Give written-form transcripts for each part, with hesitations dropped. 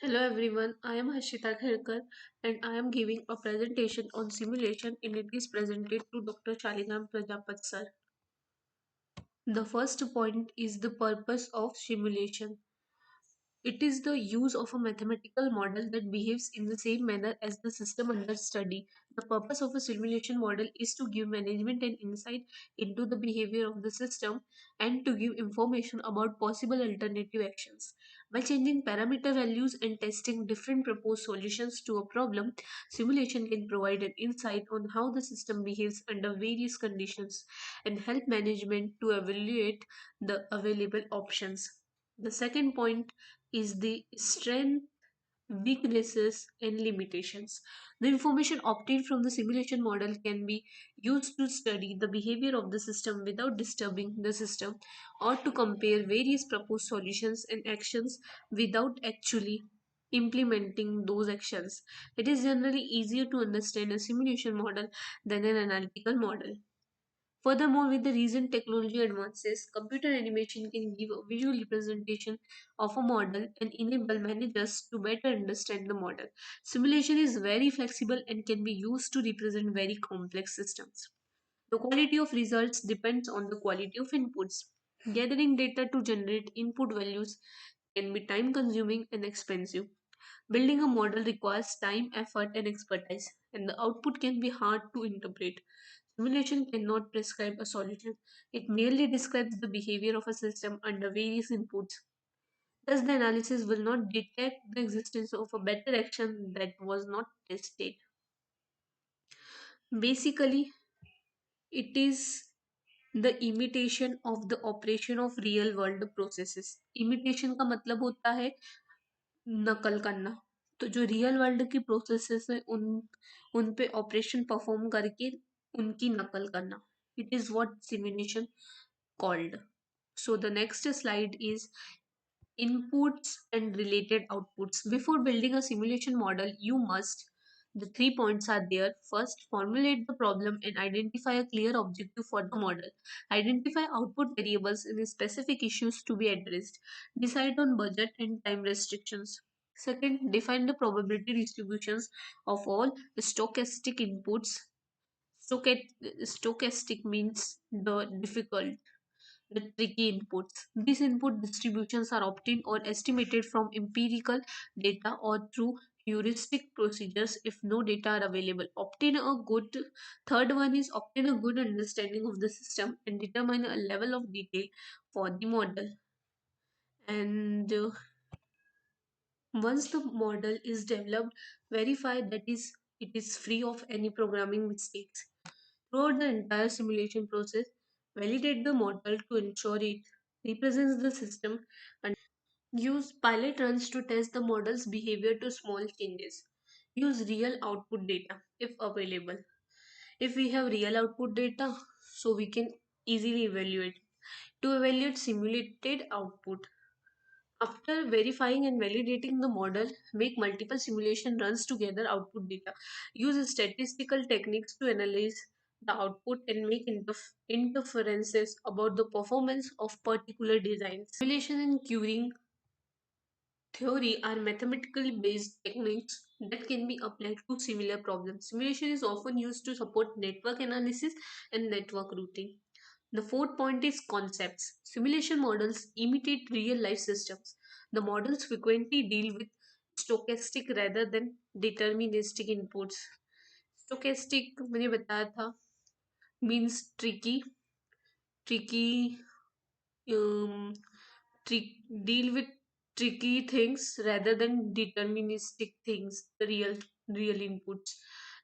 Hello everyone, I am Harshita Kherkar and I am giving a presentation on simulation and it is presented to Dr. Shalinam Prajapat sir. The first point is the purpose of simulation. It is the use of a mathematical model that behaves in the same manner as the system under study. The purpose of a simulation model is to give management and insight into the behavior of the system and to give information about possible alternative actions. By changing parameter values and testing different proposed solutions to a problem, simulation can provide an insight on how the system behaves under various conditions and help management to evaluate the available options. The second point is the strength, weaknesses, and limitations. The information obtained from the simulation model can be used to study the behavior of the system without disturbing the system or to compare various proposed solutions and actions without actually implementing those actions. It is generally easier to understand a simulation model than an analytical model. Furthermore, with the recent technology advances, computer animation can give a visual representation of a model and enable managers to better understand the model. Simulation is very flexible and can be used to represent very complex systems. The quality of results depends on the quality of inputs. Gathering data to generate input values can be time consuming and expensive. Building a model requires time, effort, and expertise, and the output can be hard to interpret. Simulation cannot prescribe a solution, it merely describes the behavior of a system under various inputs. Thus, the analysis will not detect the existence of a better action that was not tested. Basically, it is the imitation of the operation of real world processes. Imitation का मतलब होता है नकल करना. तो जो real world की processes है उन पे ऑपरेशन परफॉर्म करके उनकी नकल करना. It is what simulation called. So the next slide is inputs and related outputs. Before building a simulation model, you must, the 3 points are there. First, formulate the problem and identify a clear objective for the model. Identify output variables and specific issues to be addressed. Decide on budget and time restrictions. Second, define the probability distributions of all stochastic inputs. Stochastic means the difficult, the tricky inputs. These input distributions are obtained or estimated from empirical data or through heuristic procedures if no data are available. Obtain a good Third one is obtain a good understanding of the system and determine a level of detail for the model. And once the model is developed, verify that it is free of any programming mistakes. Throughout the entire simulation process, validate the model to ensure it represents the system and use pilot runs to test the model's behavior to small changes. Use real output data if available. If we have real output data, so we can easily evaluate. To evaluate simulated output, after verifying and validating the model, make multiple simulation runs to gather output data. Use statistical techniques to analyze the output and make inferences about the performance of particular designs. Simulation and Turing theory are mathematically based techniques that can be applied to similar problems. Simulation is often used to support network analysis and network routing. The fourth point is concepts. Simulation models imitate real life systems. The models frequently deal with stochastic rather than deterministic inputs. Stochastic मैंने बताया था means tricky um, deal with tricky things rather than deterministic things, the real inputs.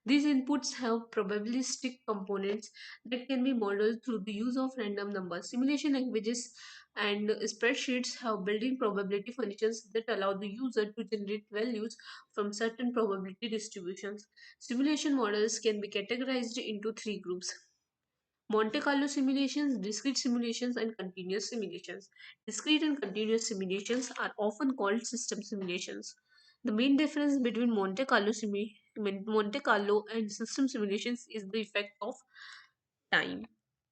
These inputs have probabilistic components that can be modeled through the use of random numbers. Simulation languages and spreadsheets have built-in probability functions that allow the user to generate values from certain probability distributions. Simulation models can be categorized into three groups: Monte Carlo simulations, discrete simulations, and continuous simulations. Discrete and continuous simulations are often called system simulations. The main difference between Monte Carlo and system simulations is the effect of time.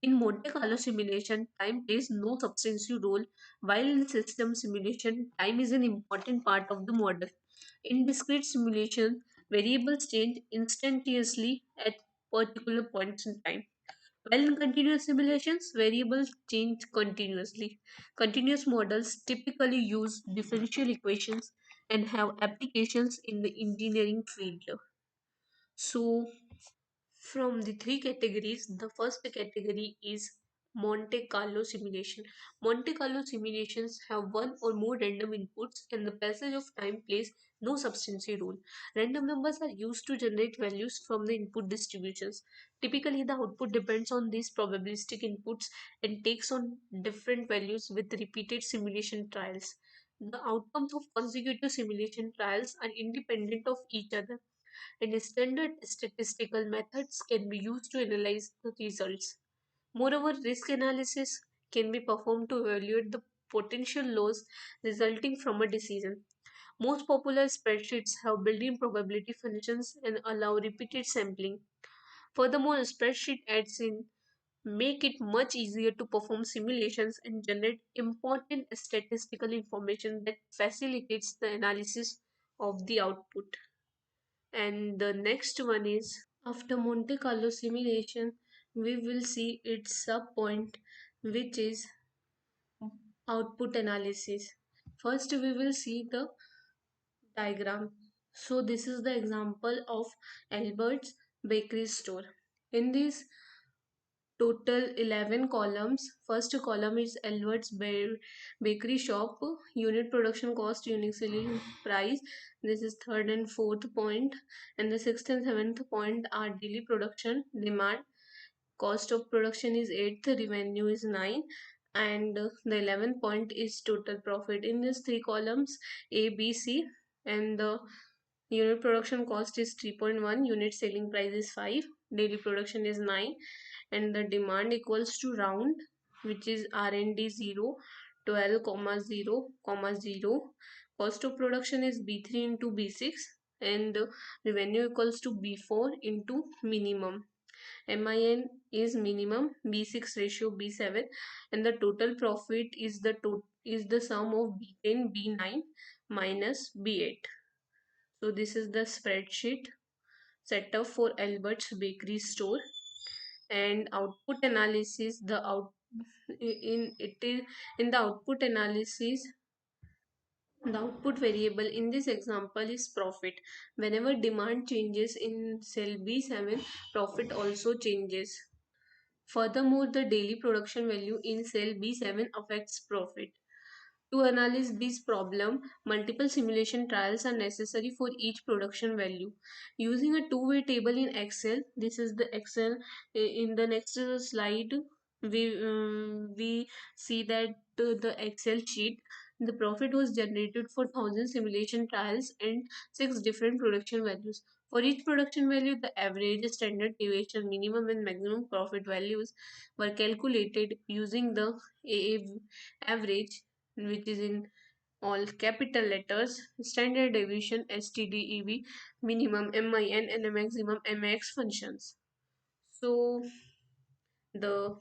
In Monte Carlo simulation, time plays no substantial role, while in system simulation, time is an important part of the model. In discrete simulation, variables change instantaneously at particular points in time. While in continuous simulations, variables change continuously. Continuous models typically use differential equations and have applications in the engineering field. So, from the three categories, the first category is Monte Carlo simulation. Monte Carlo simulations have one or more random inputs, and the passage of time plays no substantial role. Random numbers are used to generate values from the input distributions. Typically, the output depends on these probabilistic inputs and takes on different values with repeated simulation trials. The outcomes of consecutive simulation trials are independent of each other, and standard statistical methods can be used to analyze the results. Moreover, risk analysis can be performed to evaluate the potential loss resulting from a decision. Most popular spreadsheets have built-in probability functions and allow repeated sampling. Furthermore, a spreadsheet adds in make it much easier to perform simulations and generate important statistical information that facilitates the analysis of the output. And the next one is after Monte Carlo simulation, we will see its sub-point, which is output analysis. First, we will see the diagram. So this is the example of Albert's bakery store. In this total 11 columns, first column is Albert's bakery shop, unit production cost, unique selling price. This is third and fourth point, and the sixth and seventh point are daily production demand. Cost of production is 8, the revenue is 9, and the 11th point is total profit. In these three columns, A, B, C, and the unit production cost is 3.1, unit selling price is 5, daily production is 9, and the demand equals to round, which is R&D 0, 12, comma 0, comma 0. Cost of production is B3 into B6, and revenue equals to B4 into minimum. MIN is minimum, B6 ratio B7, and the total profit is the sum of B10, B9 minus B8. So this is the spreadsheet set up for Albert's bakery store. And output analysis, the out in it is in the output analysis, the output variable in this example is profit. Whenever demand changes in cell B7, profit also changes. Furthermore, the daily production value in cell B7 affects profit. To analyze this problem, multiple simulation trials are necessary for each production value. Using a two-way table in Excel, this is the Excel. In the next slide, we see that the Excel sheet, the profit was generated for 1,000 simulation trials and 6 different production values. For each production value, the average, standard deviation, minimum and maximum profit values were calculated using the AA average, which is in all capital letters, standard deviation, STDEV, minimum, MIN, and the maximum, MAX functions. So the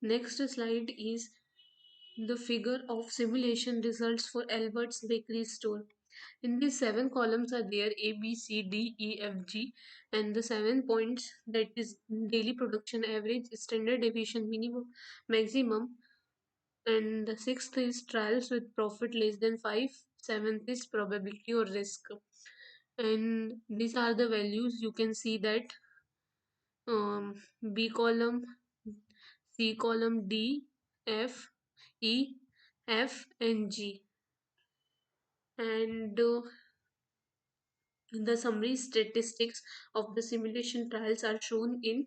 next slide is the figure of simulation results for Albert's bakery store. In these 7 columns are there A, B, C, D, E, F, G, and the 7 points, that is daily production average, standard deviation, minimum, maximum, and the sixth is trials with profit less than 5, seventh is probability or risk. And these are the values. You can see that B column, C column, D, F, E, F, and G. And the summary statistics of the simulation trials are shown in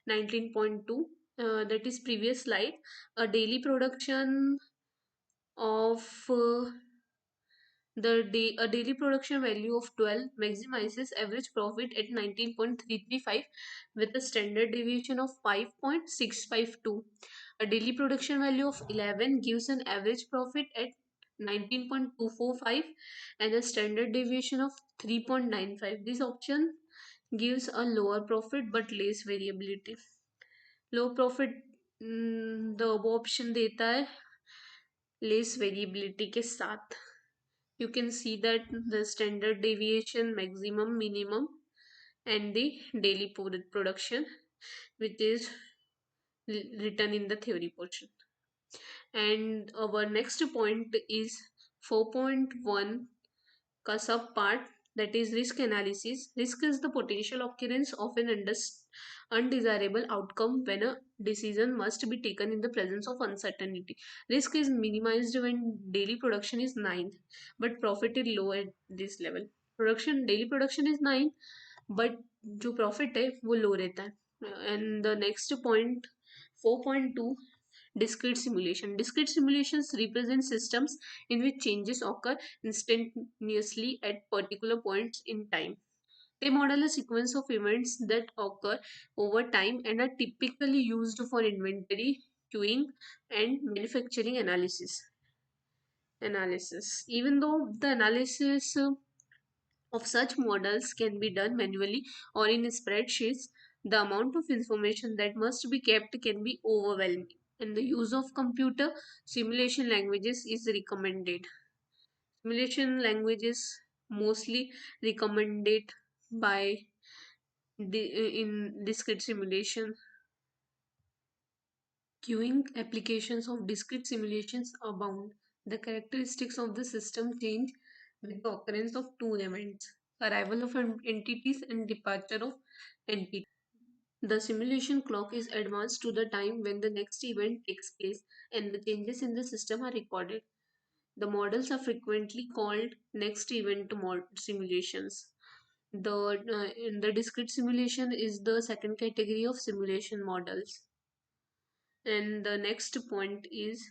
19.2. That is previous slide. A daily production of a daily production value of 12 maximizes average profit at 19.335 with a standard deviation of 5.652. A daily production value of 11 gives an average profit at 19.245 and a standard deviation of 3.95. This option gives a lower profit but less variability. Low profit the above option देता है less variability के साथ. You can see that the standard deviation, maximum, minimum, and the daily production, which is written in the theory portion. And our next point is 4.1 ka sub part, that is risk analysis. Risk is the potential occurrence of an undesirable outcome when a decision must be taken in the presence of uncertainty. Risk is minimized when daily production is 9 but profit is low at this level. Production daily production is 9 but जो profit है वो low रहता है. And the next point 4.2, discrete simulation. Discrete simulations represent systems in which changes occur instantaneously at particular points in time. They model a sequence of events that occur over time and are typically used for inventory, queuing, and manufacturing analysis. Even though the analysis of such models can be done manually or in spreadsheets, the amount of information that must be kept can be overwhelming, and the use of computer simulation languages is recommended. Simulation languages mostly recommended by in discrete simulation. Queuing applications of discrete simulations abound. The characteristics of the system change with the occurrence of two events: arrival of entities and departure of entities. The simulation clock is advanced to the time when the next event takes place and the changes in the system are recorded. The models are frequently called next event simulations. In the discrete simulation is the second category of simulation models. And the next point is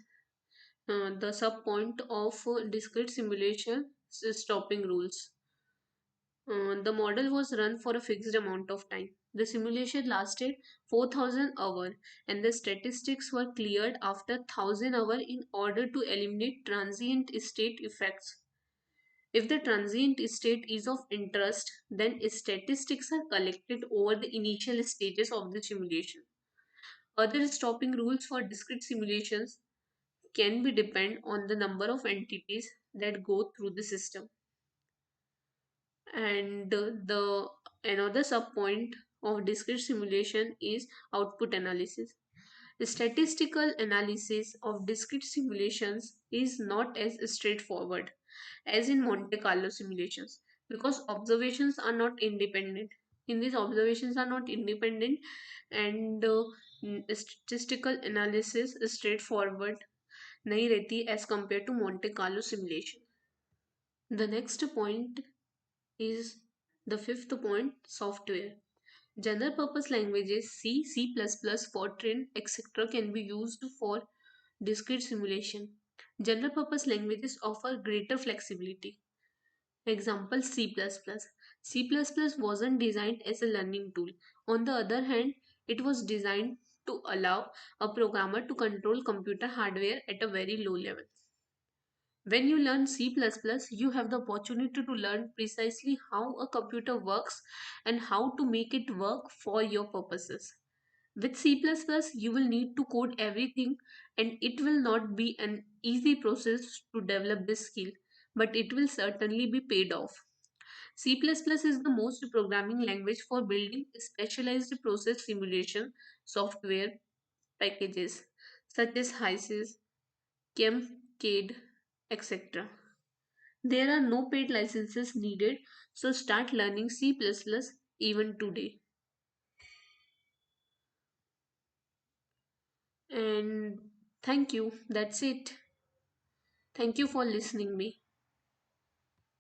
the sub point of discrete simulation stopping rules. The model was run for a fixed amount of time. The simulation lasted 4,000 hours and the statistics were cleared after 1,000 hours in order to eliminate transient state effects. If the transient state is of interest, then statistics are collected over the initial stages of the simulation. Other stopping rules for discrete simulations can be depend on the number of entities that go through the system. And the another subpoint of discrete simulation is output analysis. The statistical analysis of discrete simulations is not as straightforward as in Monte Carlo simulations because observations are not independent. In these observations are not independent, and statistical analysis is straightforward नहीं रहती as compared to Monte Carlo simulation. The next point is the fifth point, software. General purpose languages C, C++, Fortran, etc. can be used for discrete simulation. General purpose languages offer greater flexibility. Example C++. C++ wasn't designed as a learning tool. On the other hand, it was designed to allow a programmer to control computer hardware at a very low level. When you learn C++, you have the opportunity to learn precisely how a computer works and how to make it work for your purposes. With C++, you will need to code everything, and it will not be an easy process to develop this skill, but it will certainly be paid off. C++ is the most programming language for building specialized process simulation software packages such as HYSYS, ChemCAD, etc. There are no paid licenses needed, so start learning C++ even today. And thank you. That's it. Thank you for listening me.